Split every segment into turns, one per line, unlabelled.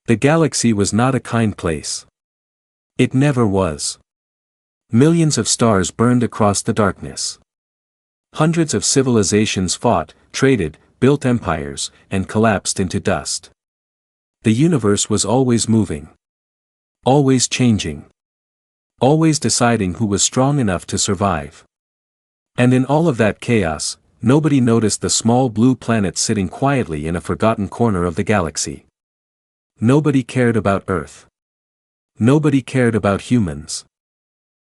The galaxy was not a kind place. It never was. Millions of stars burned across the darkness. Hundreds of civilizations fought, traded, built empires, and collapsed into dust. The universe was always moving. Always changing. Always deciding who was strong enough to survive. And in all of that chaos, nobody noticed the small blue planet sitting quietly in a forgotten corner of the galaxy. Nobody cared about Earth. Nobody cared about humans.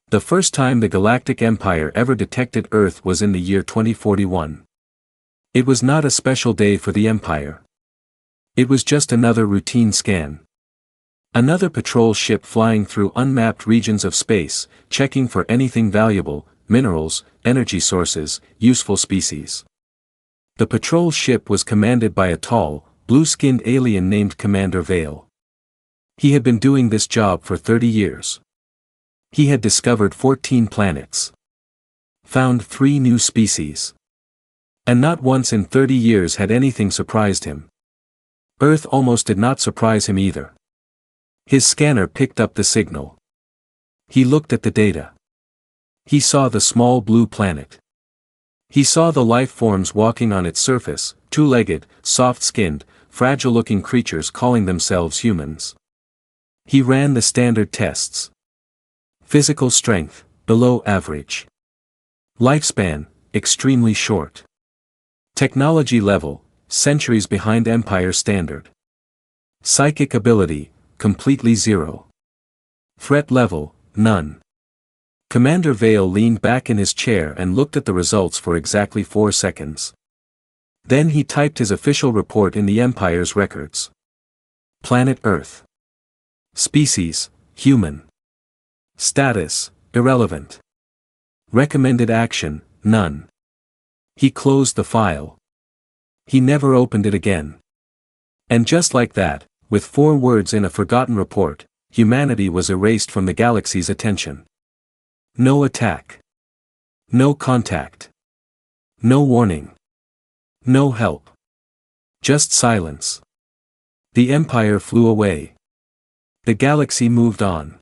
The first time the Galactic Empire ever detected Earth was in the year 2041. It was not a special day for the Empire. It was just another routine scan. Another patrol ship flying through unmapped regions of space, checking for anything valuable, minerals, energy sources, useful species. The patrol ship was commanded by a tall, blue-skinned alien named Commander Vale. He had been doing this job for 30 years. He had discovered 14 planets. Found 3 new species. And not once in 30 years had anything surprised him. Earth almost did not surprise him either. His scanner picked up the signal. He looked at the data. He saw the small blue planet. He saw the life forms walking on its surface, two-legged, soft-skinned, fragile-looking creatures calling themselves humans. He ran the standard tests. Physical strength, below average. Lifespan, extremely short. Technology level, centuries behind Empire standard. Psychic ability, completely zero. Threat level, none. Commander Vale leaned back in his chair and looked at the results for exactly 4 seconds. Then he typed his official report in the Empire's records. Planet Earth. Species, human. Status, irrelevant. Recommended action, none. He closed the file. He never opened it again. And just like that, with 4 words in a forgotten report, humanity was erased from the galaxy's attention. No attack. No contact. No warning. No help. Just silence. The Empire flew away. The galaxy moved on.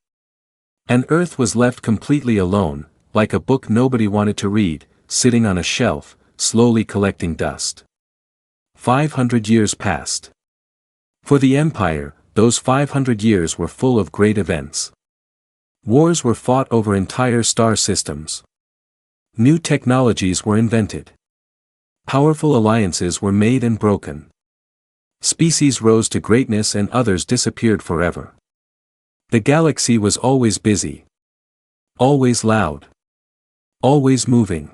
And Earth was left completely alone, like a book nobody wanted to read, sitting on a shelf, slowly collecting dust. 500 years passed. For the Empire, those 500 years were full of great events. Wars were fought over entire star systems. New technologies were invented. Powerful alliances were made and broken. Species rose to greatness and others disappeared forever. The galaxy was always busy. Always loud. Always moving.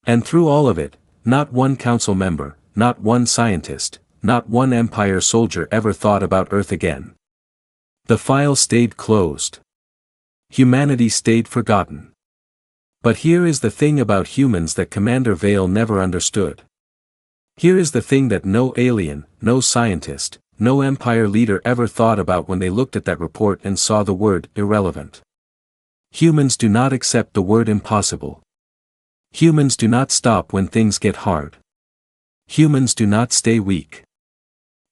And through all of it, not one council member, not one scientist, not one Empire soldier ever thought about Earth again. The file stayed closed. Humanity stayed forgotten. But here is the thing about humans that Commander Vale never understood. Here is the thing that no alien, no scientist, no Empire leader ever thought about when they looked at that report and saw the word irrelevant. Humans do not accept the word impossible. Humans do not stop when things get hard. Humans do not stay weak.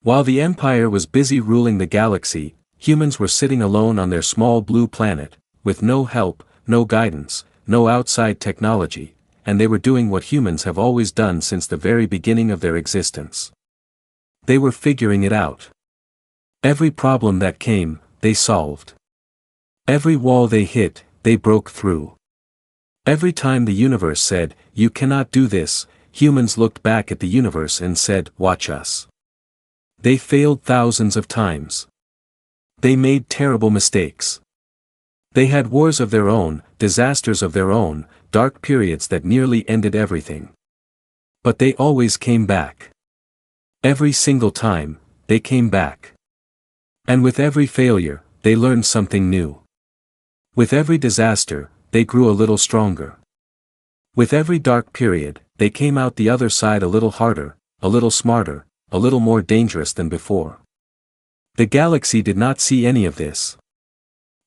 While the Empire was busy ruling the galaxy, humans were sitting alone on their small blue planet, with no help, no guidance, no outside technology, and they were doing what humans have always done since the very beginning of their existence. They were figuring it out. Every problem that came, they solved. Every wall they hit, they broke through. Every time the universe said, "You cannot do this," humans looked back at the universe and said, "Watch us." They failed thousands of times. They made terrible mistakes. They had wars of their own, disasters of their own, dark periods that nearly ended everything. But they always came back. Every single time, they came back. And with every failure, they learned something new. With every disaster, they grew a little stronger. With every dark period, they came out the other side a little harder, a little smarter, a little more dangerous than before. The galaxy did not see any of this.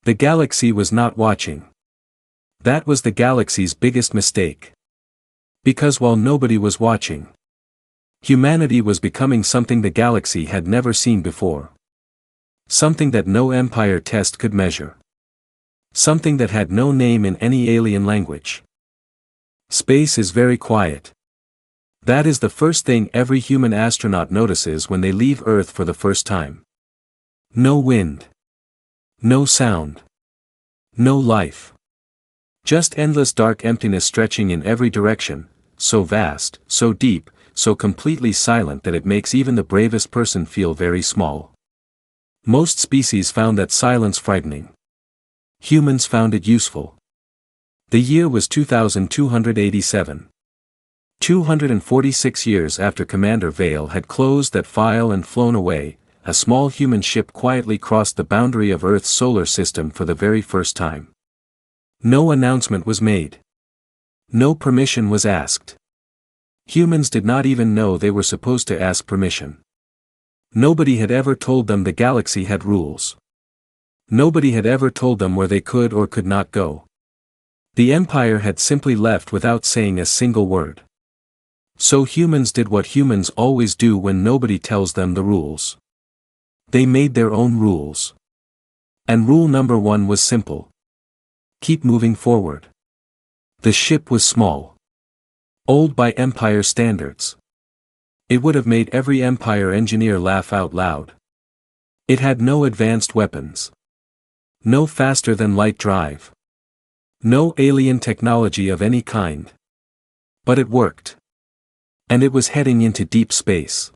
The galaxy was not watching. That was the galaxy's biggest mistake. Because while nobody was watching, humanity was becoming something the galaxy had never seen before. Something that no empire test could measure. Something that had no name in any alien language. Space is very quiet. That is the first thing every human astronaut notices when they leave Earth for the first time. No wind. No sound. No life. Just endless dark emptiness stretching in every direction, so vast, so deep, so completely silent that it makes even the bravest person feel very small. Most species found that silence frightening. Humans found it useful. The year was 2287. 246 years after Commander Vale had closed that file and flown away, a small human ship quietly crossed the boundary of Earth's solar system for the very first time. No announcement was made. No permission was asked. Humans did not even know they were supposed to ask permission. Nobody had ever told them the galaxy had rules. Nobody had ever told them where they could or could not go. The Empire had simply left without saying a single word. So humans did what humans always do when nobody tells them the rules. They made their own rules. And rule number 1 was simple. Keep moving forward. The ship was small. Old by Empire standards. It would have made every Empire engineer laugh out loud. It had no advanced weapons. No faster-than-light drive. No alien technology of any kind. But it worked. And it was heading into deep space.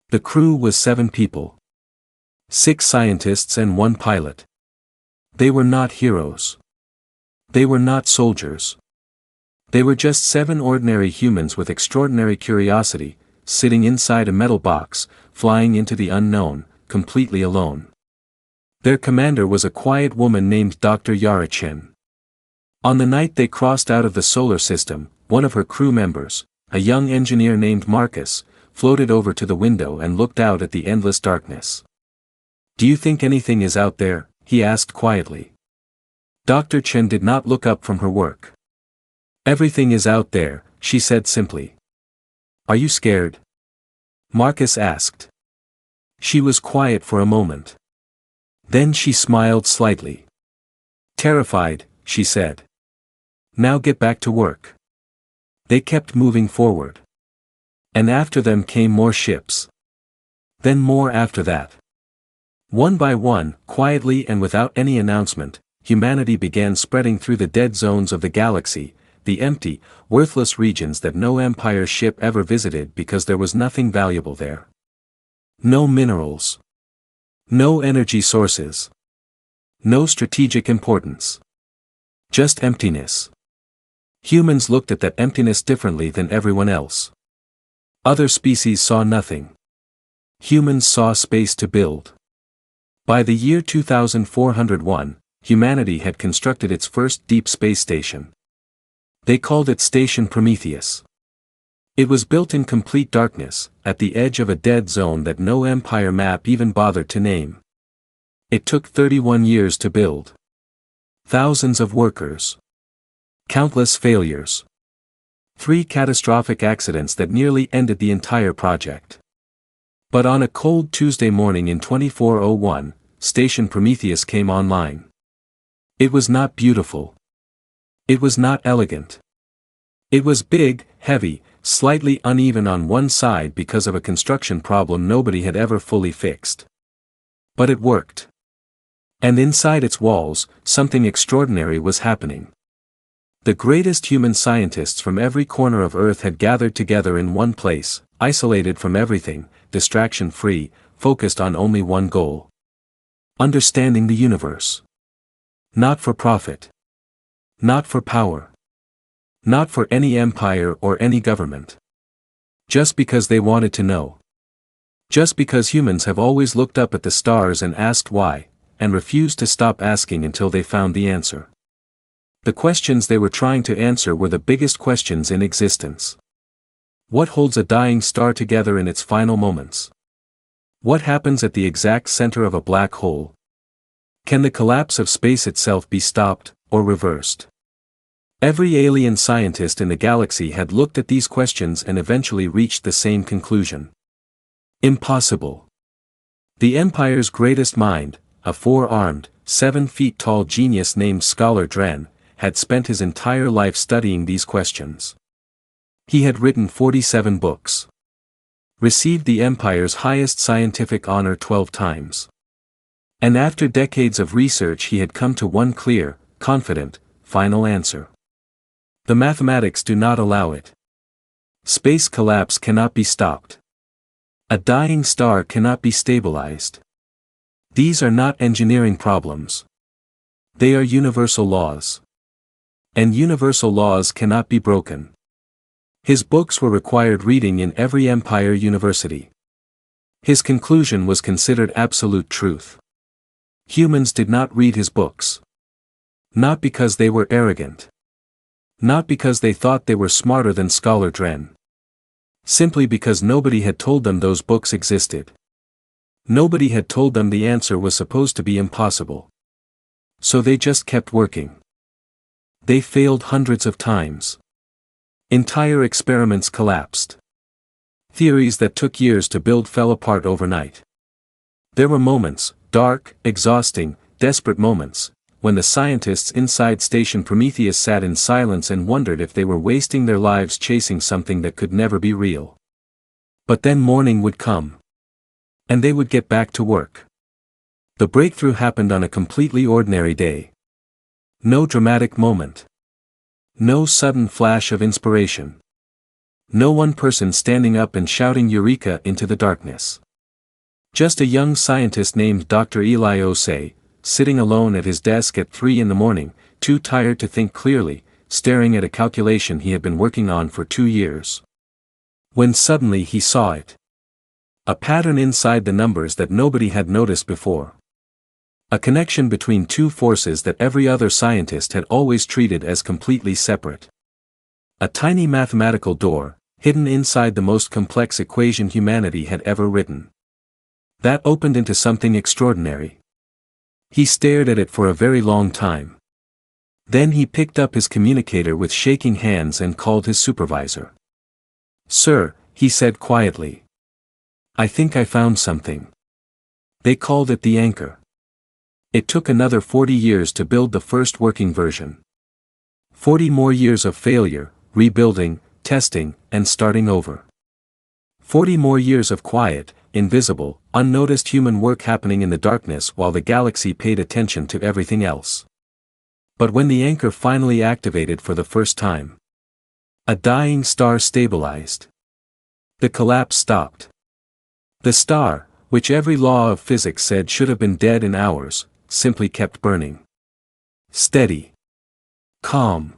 The crew was 7 people. 6 scientists and 1 pilot. They were not heroes. They were not soldiers. They were just 7 ordinary humans with extraordinary curiosity, sitting inside a metal box, flying into the unknown, completely alone. Their commander was a quiet woman named Dr. Narration. On the night they crossed out of the solar system, one of her crew members, a young engineer named Marcus, floated over to the window and looked out at the endless darkness. "Do you think anything is out there?" he asked quietly. Dr. Chen did not look up from her work. "Everything is out there," she said simply. "Are you scared?" Marcus asked. She was quiet for a moment. Then she smiled slightly. "Terrified," she said. "Now get back to work." They kept moving forward. And after them came more ships. Then more after that. One by one, quietly and without any announcement, humanity began spreading through the dead zones of the galaxy, the empty, worthless regions that no Empire ship ever visited because there was nothing valuable there. No minerals. No energy sources. No strategic importance. Just emptiness. Humans looked at that emptiness differently than everyone else. Other species saw nothing. Humans saw space to build. By the year 2401, humanity had constructed its first deep space station. They called it Station Prometheus. It was built in complete darkness, at the edge of a dead zone that no Empire map even bothered to name. It took 31 years to build. Thousands of workers. Countless failures. 3 catastrophic accidents that nearly ended the entire project. But on a cold Tuesday morning in 2401, Station Prometheus came online. It was not beautiful. It was not elegant. It was big, heavy, slightly uneven on one side because of a construction problem nobody had ever fully fixed. But it worked. And inside its walls, something extraordinary was happening. The greatest human scientists from every corner of Earth had gathered together in one place, isolated from everything, distraction-free, focused on only one goal. Understanding the universe. Not for profit. Not for power. Not for any empire or any government. Just because they wanted to know. Just because humans have always looked up at the stars and asked why, and refused to stop asking until they found the answer. The questions they were trying to answer were the biggest questions in existence. What holds a dying star together in its final moments? What happens at the exact center of a black hole? Can the collapse of space itself be stopped, or reversed? Every alien scientist in the galaxy had looked at these questions and eventually reached the same conclusion. Impossible. The Empire's greatest mind, a 4-armed, 7-feet-tall genius named Scholar Dren, had spent his entire life studying these questions. He had written 47 books. Received the Empire's highest scientific honor 12 times. And after decades of research he had come to one clear, confident, final answer. The mathematics do not allow it. Space collapse cannot be stopped. A dying star cannot be stabilized. These are not engineering problems. They are universal laws. And universal laws cannot be broken. His books were required reading in every Empire university. His conclusion was considered absolute truth. Humans did not read his books. Not because they were arrogant. Not because they thought they were smarter than Scholar Dren. Simply because nobody had told them those books existed. Nobody had told them the answer was supposed to be impossible. So they just kept working. They failed hundreds of times. Entire experiments collapsed. Theories that took years to build fell apart overnight. There were moments, dark, exhausting, desperate moments, when the scientists inside Station Prometheus sat in silence and wondered if they were wasting their lives chasing something that could never be real. But then morning would come. And they would get back to work. The breakthrough happened on a completely ordinary day. No dramatic moment. No sudden flash of inspiration. No one person standing up and shouting Eureka into the darkness. Just a young scientist named Dr. Eli Osei, sitting alone at his desk at 3 in the morning, too tired to think clearly, staring at a calculation he had been working on for 2 years. When suddenly he saw it. A pattern inside the numbers that nobody had noticed before. A connection between two forces that every other scientist had always treated as completely separate. A tiny mathematical door, hidden inside the most complex equation humanity had ever written. That opened into something extraordinary. He stared at it for a very long time. Then he picked up his communicator with shaking hands and called his supervisor. "Sir," he said quietly. "I think I found something." They called it the anchor. It took another 40 years to build the first working version. 40 more years of failure, rebuilding, testing, and starting over. 40 more years of quiet, invisible, unnoticed human work happening in the darkness while the galaxy paid attention to everything else. But when the anchor finally activated for the first time, a dying star stabilized. The collapse stopped. The star, which every law of physics said should have been dead in hours, simply kept burning. Steady. Calm.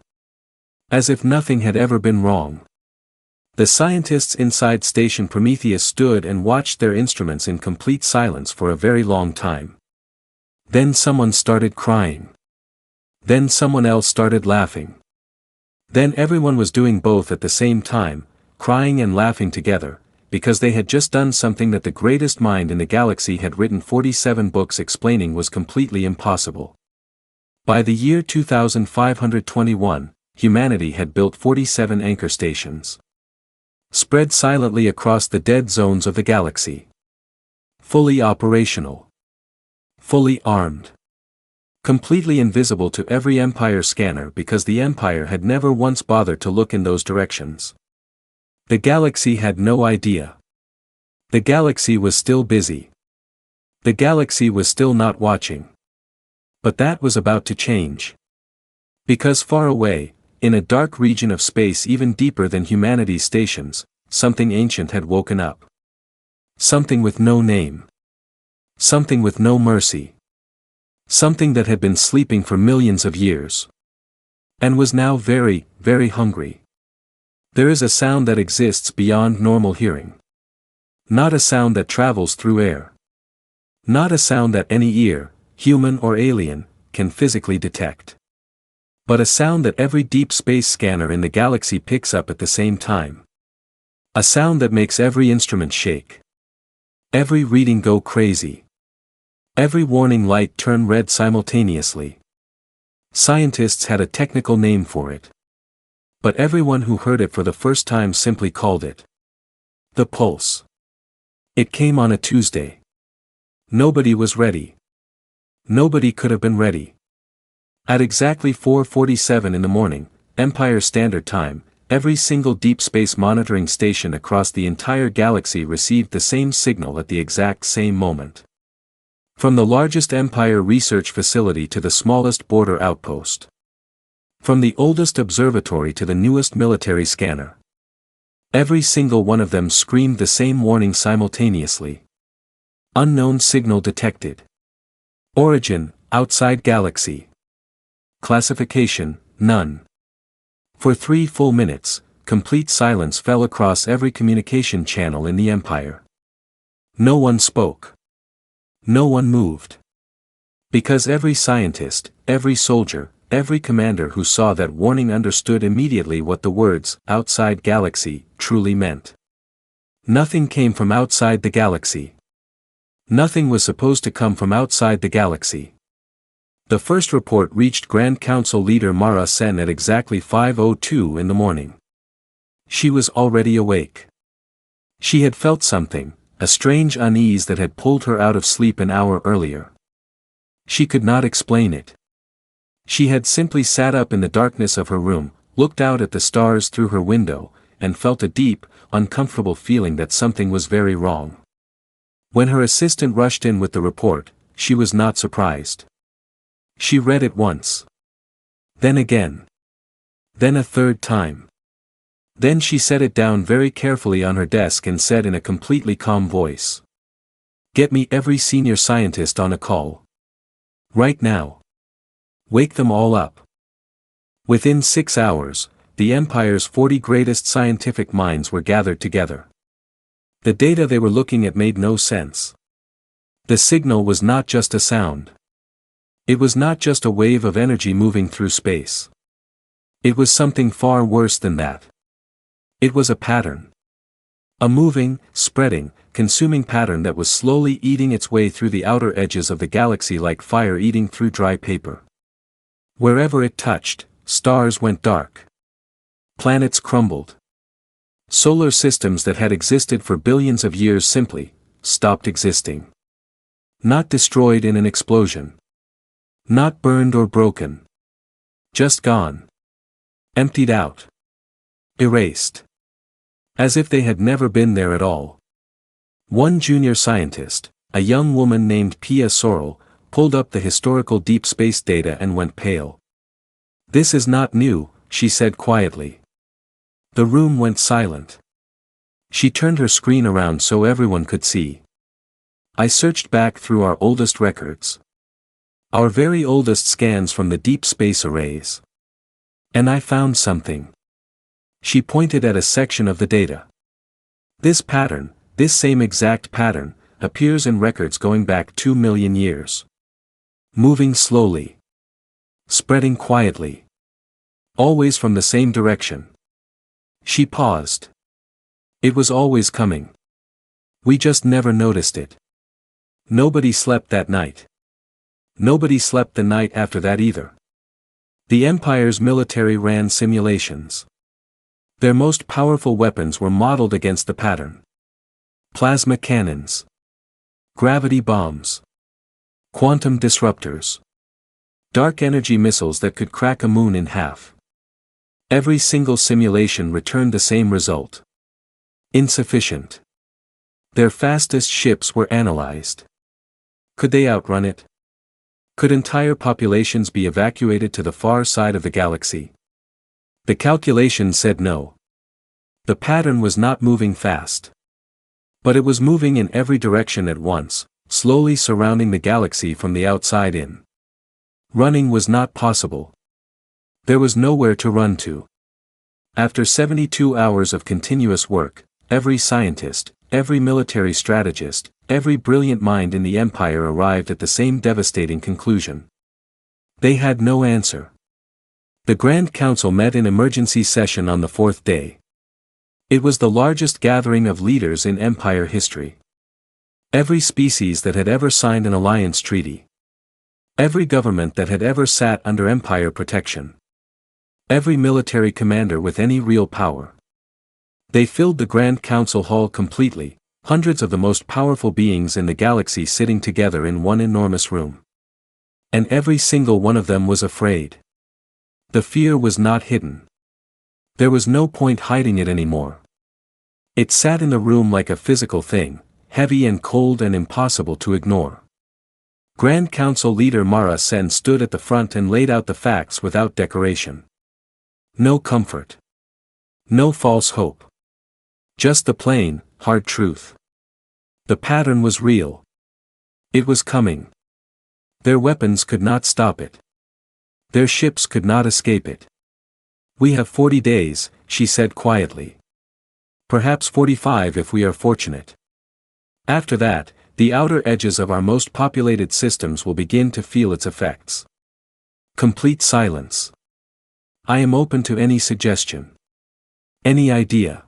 As if nothing had ever been wrong. The scientists inside Station Prometheus stood and watched their instruments in complete silence for a very long time. Then someone started crying. Then someone else started laughing. Then everyone was doing both at the same time, crying and laughing together, because they had just done something that the greatest mind in the galaxy had written 47 books explaining was completely impossible. By the year 2521, humanity had built 47 anchor stations. Spread silently across the dead zones of the galaxy. Fully operational. Fully armed. Completely invisible to every Empire scanner because the Empire had never once bothered to look in those directions. The galaxy had no idea. The galaxy was still busy. The galaxy was still not watching. But that was about to change. Because far away, in a dark region of space even deeper than humanity's stations, something ancient had woken up. Something with no name. Something with no mercy. Something that had been sleeping for millions of years. And was now very, very hungry. There is a sound that exists beyond normal hearing. Not a sound that travels through air. Not a sound that any ear, human or alien, can physically detect. But a sound that every deep space scanner in the galaxy picks up at the same time. A sound that makes every instrument shake. Every reading go crazy. Every warning light turn red simultaneously. Scientists had a technical name for it. But everyone who heard it for the first time simply called it the pulse. It came on a Tuesday. Nobody was ready. Nobody could have been ready. At exactly 4:47 in the morning, Empire Standard Time, every single deep space monitoring station across the entire galaxy received the same signal at the exact same moment. From the largest Empire research facility to the smallest border outpost. From the oldest observatory to the newest military scanner. Every single one of them screamed the same warning simultaneously. Unknown signal detected. Origin, outside galaxy. Classification, none. For 3 full minutes, complete silence fell across every communication channel in the Empire. No one spoke. No one moved. Because every scientist, every soldier, every commander who saw that warning understood immediately what the words, outside galaxy, truly meant. Nothing came from outside the galaxy. Nothing was supposed to come from outside the galaxy. The first report reached Grand Council leader Mara Sen at exactly 5:02 in the morning. She was already awake. She had felt something, a strange unease that had pulled her out of sleep an hour earlier. She could not explain it. She had simply sat up in the darkness of her room, looked out at the stars through her window, and felt a deep, uncomfortable feeling that something was very wrong. When her assistant rushed in with the report, she was not surprised. She read it once. Then again. Then a third time. Then she set it down very carefully on her desk and said in a completely calm voice. "Get me every senior scientist on a call. Right now. Wake them all up." Within 6 hours, the Empire's 40 greatest scientific minds were gathered together. The data they were looking at made no sense. The signal was not just a sound. It was not just a wave of energy moving through space. It was something far worse than that. It was a pattern. A moving, spreading, consuming pattern that was slowly eating its way through the outer edges of the galaxy like fire eating through dry paper. Wherever it touched, stars went dark. Planets crumbled. Solar systems that had existed for billions of years simply stopped existing. Not destroyed in an explosion. Not burned or broken. Just gone. Emptied out. Erased. As if they had never been there at all. One junior scientist, a young woman named Pia Sorrell, pulled up the historical deep space data and went pale. "This is not new," she said quietly. The room went silent. She turned her screen around so everyone could see. "I searched back through our oldest records. Our very oldest scans from the deep space arrays. And I found something." She pointed at a section of the data. "This pattern, this same exact pattern, appears in records going back 2 million years. Moving slowly. Spreading quietly. Always from the same direction." She paused. "It was always coming. We just never noticed it. Nobody slept that night. Nobody slept the night after that either. The Empire's military ran simulations. Their most powerful weapons were modeled against the pattern. Plasma cannons. Gravity bombs. Quantum disruptors. Dark energy missiles that could crack a moon in half. Every single simulation returned the same result. Insufficient. Their fastest ships were analyzed. Could they outrun it? Could entire populations be evacuated to the far side of the galaxy? The calculation said no. The pattern was not moving fast. But it was moving in every direction at once, slowly surrounding the galaxy from the outside in. Running was not possible. There was nowhere to run to. After 72 hours of continuous work, every scientist, every military strategist, every brilliant mind in the Empire arrived at the same devastating conclusion. They had no answer. The Grand Council met in emergency session on the 4th day. It was the largest gathering of leaders in Empire history. Every species that had ever signed an alliance treaty. Every government that had ever sat under Empire protection. Every military commander with any real power. They filled the Grand Council hall completely, Hundreds of the most powerful beings in the galaxy sitting together in one enormous room. And every single one of them was afraid. The fear was not hidden. There was no point hiding it anymore. It sat in the room like a physical thing, heavy and cold and impossible to ignore. Grand Council leader Mara Sen stood at the front and laid out the facts without decoration. No comfort. No false hope. Just the plain, hard truth. The pattern was real. It was coming. Their weapons could not stop it. Their ships could not escape it. We have 40 days, she said quietly. Perhaps 45 if we are fortunate. After that, the outer edges of our most populated systems will begin to feel its effects. Complete silence. I am open to any suggestion. Any idea.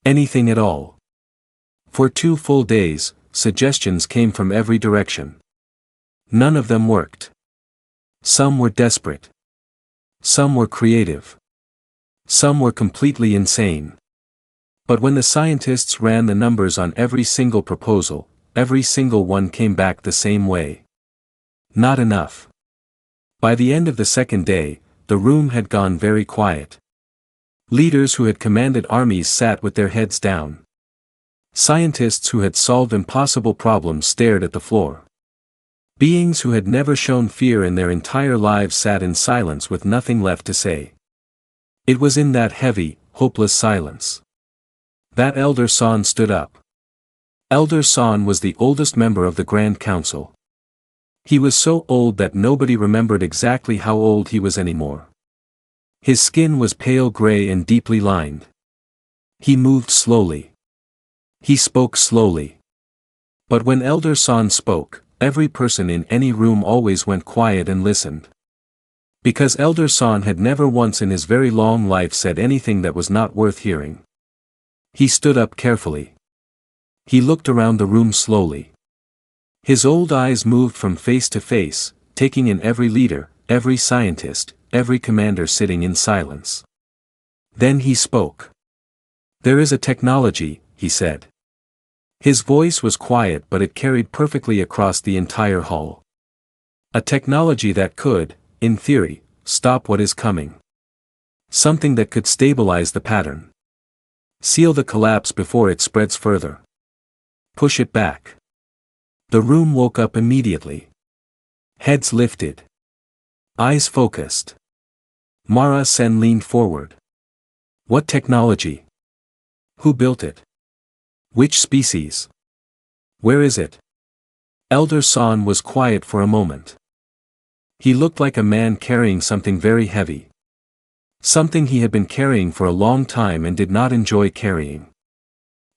Anything at all. For 2 full days, suggestions came from every direction. None of them worked. Some were desperate. Some were creative. Some were completely insane. But when the scientists ran the numbers on every single proposal, every single one came back the same way. Not enough. By the end of the second day, the room had gone very quiet. Leaders who had commanded armies sat with their heads down. Scientists who had solved impossible problems stared at the floor. Beings who had never shown fear in their entire lives sat in silence with nothing left to say. It was in that heavy, hopeless silence. That Elder San stood up. Elder San was the oldest member of the Grand Council. He was so old that nobody remembered exactly how old he was anymore. His skin was pale gray and deeply lined. He moved slowly. He spoke slowly. But when Elder San spoke, every person in any room always went quiet and listened. Because Elder San had never once in his very long life said anything that was not worth hearing. He stood up carefully. He looked around the room slowly. His old eyes moved from face to face, taking in every leader, every scientist, every commander sitting in silence. Then he spoke. There is a technology, he said. His voice was quiet but it carried perfectly across the entire hall. A technology that could, in theory, stop what is coming. Something that could stabilize the pattern. Seal the collapse before it spreads further. Push it back. The room woke up immediately. Heads lifted. Eyes focused. Mara Sen leaned forward. What technology? Who built it? Which species? Where is it? Elder San was quiet for a moment. He looked like a man carrying something very heavy. Something he had been carrying for a long time and did not enjoy carrying.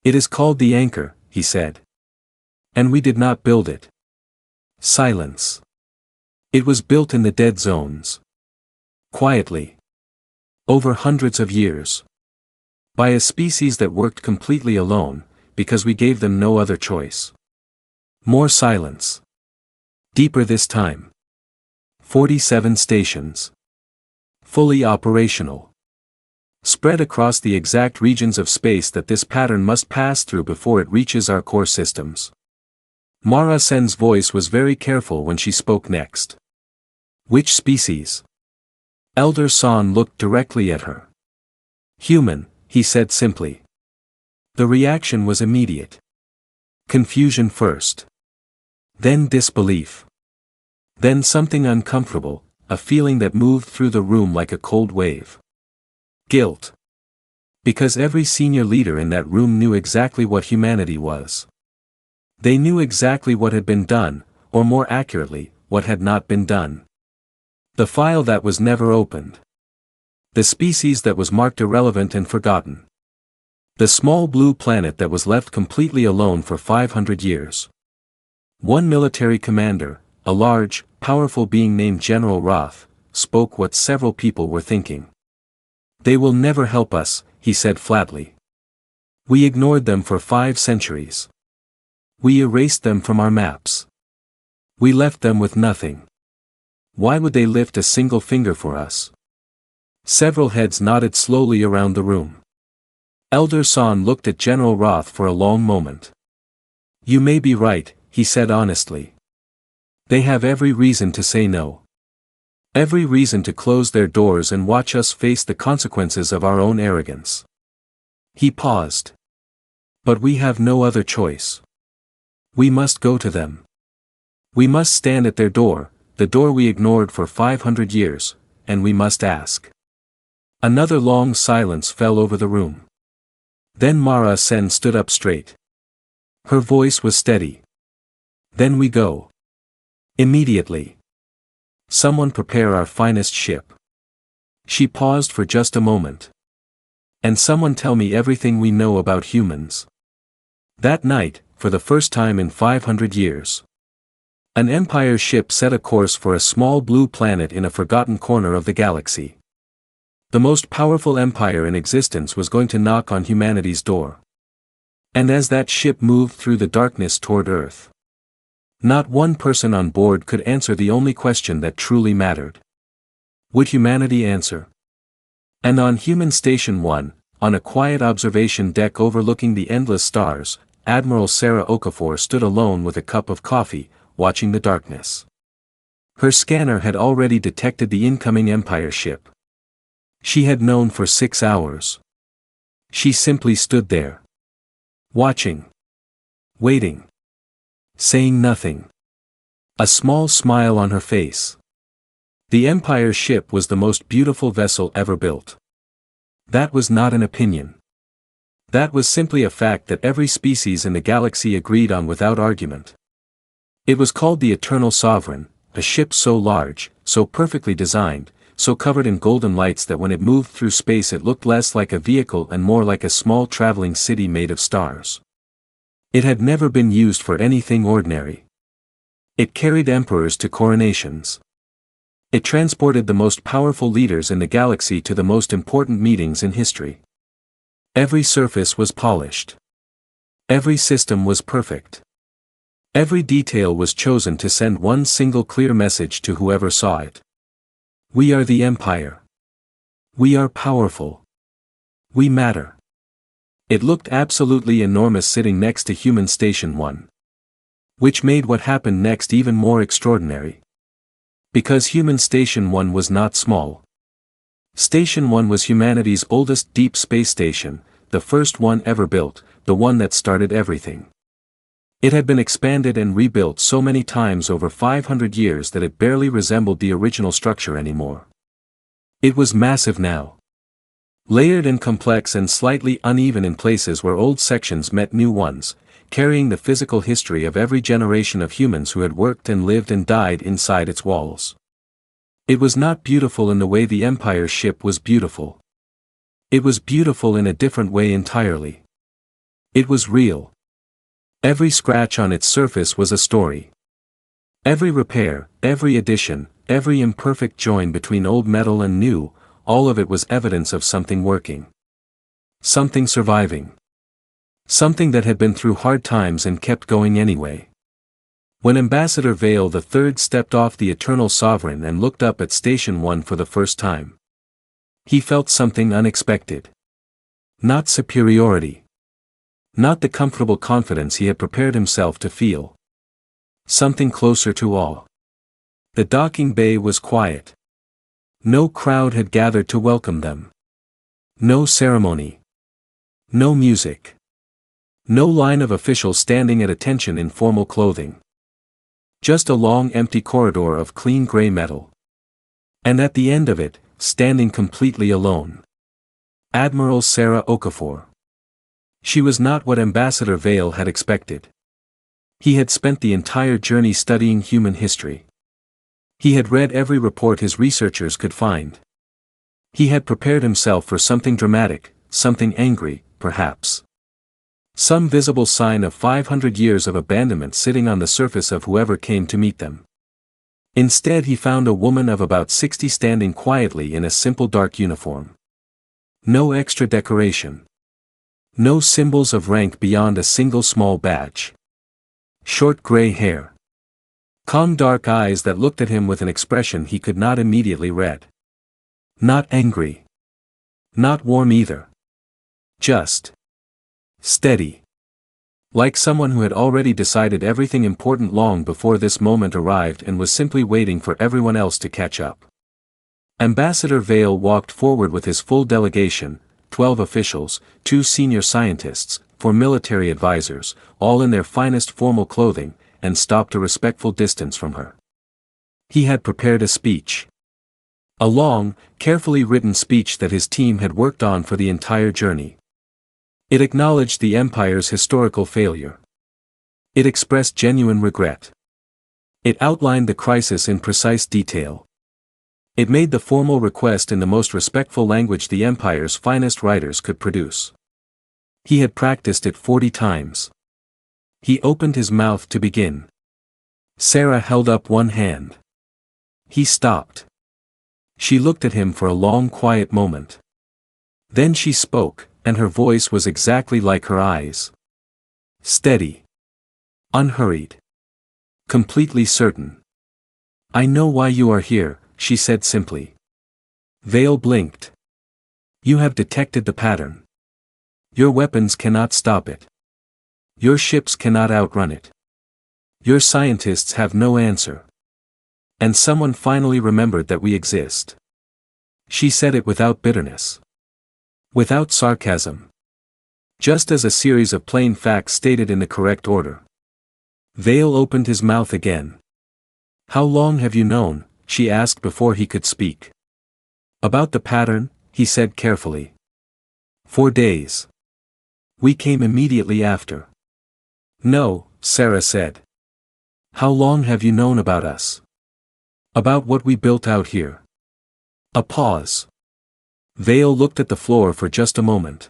It is called the anchor, he said. And we did not build it. Silence. It was built in the dead zones. Quietly. Over hundreds of years. By a species that worked completely alone, because we gave them no other choice. More silence. Deeper this time. 47 stations. Fully operational. Spread across the exact regions of space that this pattern must pass through before it reaches our core systems. Mara Sen's voice was very careful when she spoke next. Which species? Elder San looked directly at her. Human, he said simply. The reaction was immediate. Confusion first. Then disbelief. Then something uncomfortable, a feeling that moved through the room like a cold wave. Guilt. Because every senior leader in that room knew exactly what humanity was. They knew exactly what had been done, or more accurately, what had not been done. The file that was never opened. The species that was marked irrelevant and forgotten. The small blue planet that was left completely alone for 500 years. One military commander, a large, powerful being named General Roth, spoke what several people were thinking. They will never help us, he said flatly. We ignored them for 5 centuries. We erased them from our maps. We left them with nothing. Why would they lift a single finger for us? Several heads nodded slowly around the room. Elder San looked at General Roth for a long moment. You may be right, he said honestly. They have every reason to say no. Every reason to close their doors and watch us face the consequences of our own arrogance. He paused. But we have no other choice. We must go to them. We must stand at their door, the door we ignored for 500 years, and we must ask. Another long silence fell over the room. Then Mara Sen stood up straight. Her voice was steady. Then we go. Immediately. Someone prepare our finest ship. She paused for just a moment. And someone tell me everything we know about humans. That night, for the first time in 500 years. An Empire ship set a course for a small blue planet in a forgotten corner of the galaxy. The most powerful empire in existence was going to knock on humanity's door. And as that ship moved through the darkness toward Earth, not one person on board could answer the only question that truly mattered. Would humanity answer? And on Human Station 1, on a quiet observation deck overlooking the endless stars, Admiral Sarah Okafor stood alone with a cup of coffee, watching the darkness. Her scanner had already detected the incoming Empire ship. She had known for 6 hours. She simply stood there. Watching. Waiting. Saying nothing. A small smile on her face. The Empire ship was the most beautiful vessel ever built. That was not an opinion. That was simply a fact that every species in the galaxy agreed on without argument. It was called the Eternal Sovereign, a ship so large, so perfectly designed, so covered in golden lights that when it moved through space it looked less like a vehicle and more like a small traveling city made of stars. It had never been used for anything ordinary. It carried emperors to coronations. It transported the most powerful leaders in the galaxy to the most important meetings in history. Every surface was polished. Every system was perfect. Every detail was chosen to send one single clear message to whoever saw it. We are the Empire. We are powerful. We matter. It looked absolutely enormous sitting next to Human Station 1. Which made what happened next even more extraordinary. Because Human Station 1 was not small. Station 1 was humanity's oldest deep space station, the first one ever built, the one that started everything. It had been expanded and rebuilt so many times over 500 years that it barely resembled the original structure anymore. It was massive now. Layered and complex and slightly uneven in places where old sections met new ones, carrying the physical history of every generation of humans who had worked and lived and died inside its walls. It was not beautiful in the way the Empire ship was beautiful. It was beautiful in a different way entirely. It was real. Every scratch on its surface was a story. Every repair, every addition, every imperfect join between old metal and new, all of it was evidence of something working. Something surviving. Something that had been through hard times and kept going anyway. When Ambassador Vale III stepped off the Eternal Sovereign and looked up at Station 1 for the first time, he felt something unexpected. Not superiority. Not the comfortable confidence he had prepared himself to feel. Something closer to awe. The docking bay was quiet. No crowd had gathered to welcome them. No ceremony. No music. No line of officials standing at attention in formal clothing. Just a long empty corridor of clean gray metal. And at the end of it, standing completely alone, Admiral Sarah Okafor. She was not what Ambassador Vale had expected. He had spent the entire journey studying human history. He had read every report his researchers could find. He had prepared himself for something dramatic, something angry, perhaps. Some visible sign of 500 years of abandonment sitting on the surface of whoever came to meet them. Instead he found a woman of about 60 standing quietly in a simple dark uniform. No extra decoration. No symbols of rank beyond a single small badge. Short gray hair. Calm dark eyes that looked at him with an expression he could not immediately read. Not angry. Not warm either. Just steady. Like someone who had already decided everything important long before this moment arrived and was simply waiting for everyone else to catch up. Ambassador Vale walked forward with his full delegation, 12 officials, 2 senior scientists, 4 military advisors, all in their finest formal clothing, and stopped a respectful distance from her. He had prepared a speech. A long, carefully written speech that his team had worked on for the entire journey. It acknowledged the Empire's historical failure. It expressed genuine regret. It outlined the crisis in precise detail. It made the formal request in the most respectful language the Empire's finest writers could produce. He had practiced it 40 times. He opened his mouth to begin. Sarah held up one hand. He stopped. She looked at him for a long quiet moment. Then she spoke, and her voice was exactly like her eyes. Steady. Unhurried. Completely certain. I know why you are here, she said simply. Vale blinked. You have detected the pattern. Your weapons cannot stop it. Your ships cannot outrun it. Your scientists have no answer. And someone finally remembered that we exist. She said it without bitterness. Without sarcasm. Just as a series of plain facts stated in the correct order. Vale opened his mouth again. How long have you known? She asked before he could speak. About the pattern, he said carefully. 4 days. We came immediately after. No, Sarah said. How long have you known about us? About what we built out here. A pause. Vale looked at the floor for just a moment.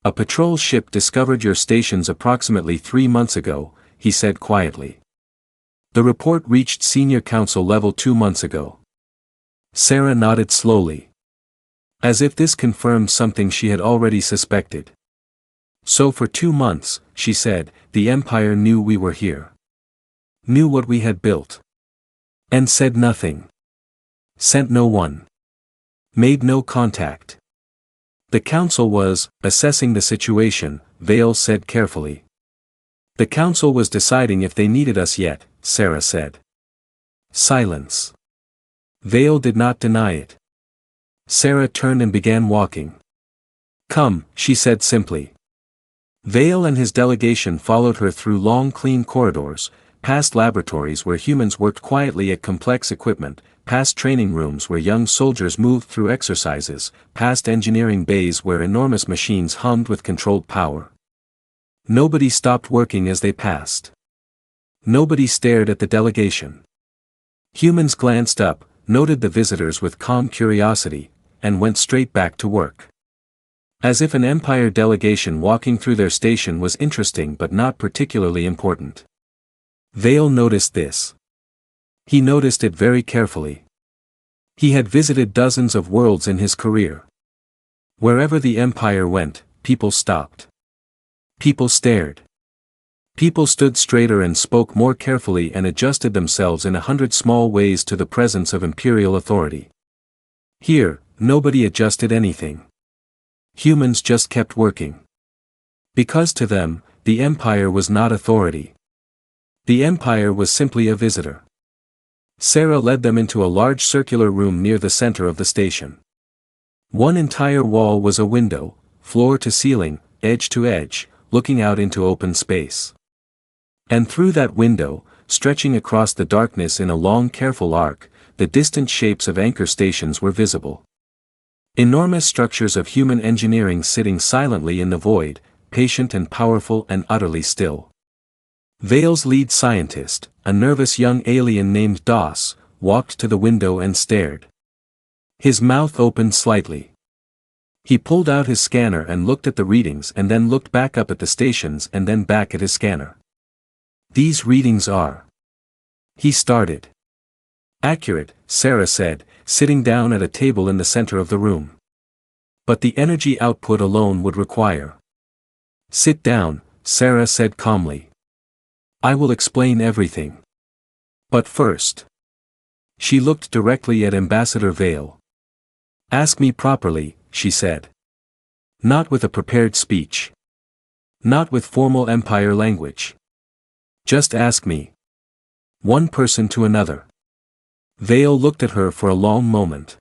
A patrol ship discovered your stations approximately 3 months ago, he said quietly. The report reached Senior Council level 2 months ago. Sarah nodded slowly. As if this confirmed something she had already suspected. So for 2 months, she said, the Empire knew we were here. Knew what we had built. And said nothing. Sent no one. Made no contact. The Council was assessing the situation, Vale said carefully. The Council was deciding if they needed us yet, Sarah said. Silence. Vale did not deny it. Sarah turned and began walking. Come, she said simply. Vale and his delegation followed her through long clean corridors, past laboratories where humans worked quietly at complex equipment, past training rooms where young soldiers moved through exercises, past engineering bays where enormous machines hummed with controlled power. Nobody stopped working as they passed. Nobody stared at the delegation. Humans glanced up, noted the visitors with calm curiosity, and went straight back to work. As if an Empire delegation walking through their station was interesting but not particularly important. Vale noticed this. He noticed it very carefully. He had visited dozens of worlds in his career. Wherever the Empire went, people stopped. People stared. People stood straighter and spoke more carefully and adjusted themselves in 100 small ways to the presence of imperial authority. Here, nobody adjusted anything. Humans just kept working. Because to them, the Empire was not authority. The Empire was simply a visitor. Sarah led them into a large circular room near the center of the station. One entire wall was a window, floor to ceiling, edge to edge, looking out into open space. And through that window, stretching across the darkness in a long careful arc, the distant shapes of anchor stations were visible. Enormous structures of human engineering sitting silently in the void, patient and powerful and utterly still. Vale's lead scientist, a nervous young alien named Doss, walked to the window and stared. His mouth opened slightly. He pulled out his scanner and looked at the readings and then looked back up at the stations and then back at his scanner. These readings are. He started. Accurate, Sarah said, sitting down at a table in the center of the room. But the energy output alone would require. Sit down, Sarah said calmly. I will explain everything. But first. She looked directly at Ambassador Vale. Ask me properly, she said. Not with a prepared speech. Not with formal empire language. Just ask me. One person to another. Vale looked at her for a long moment.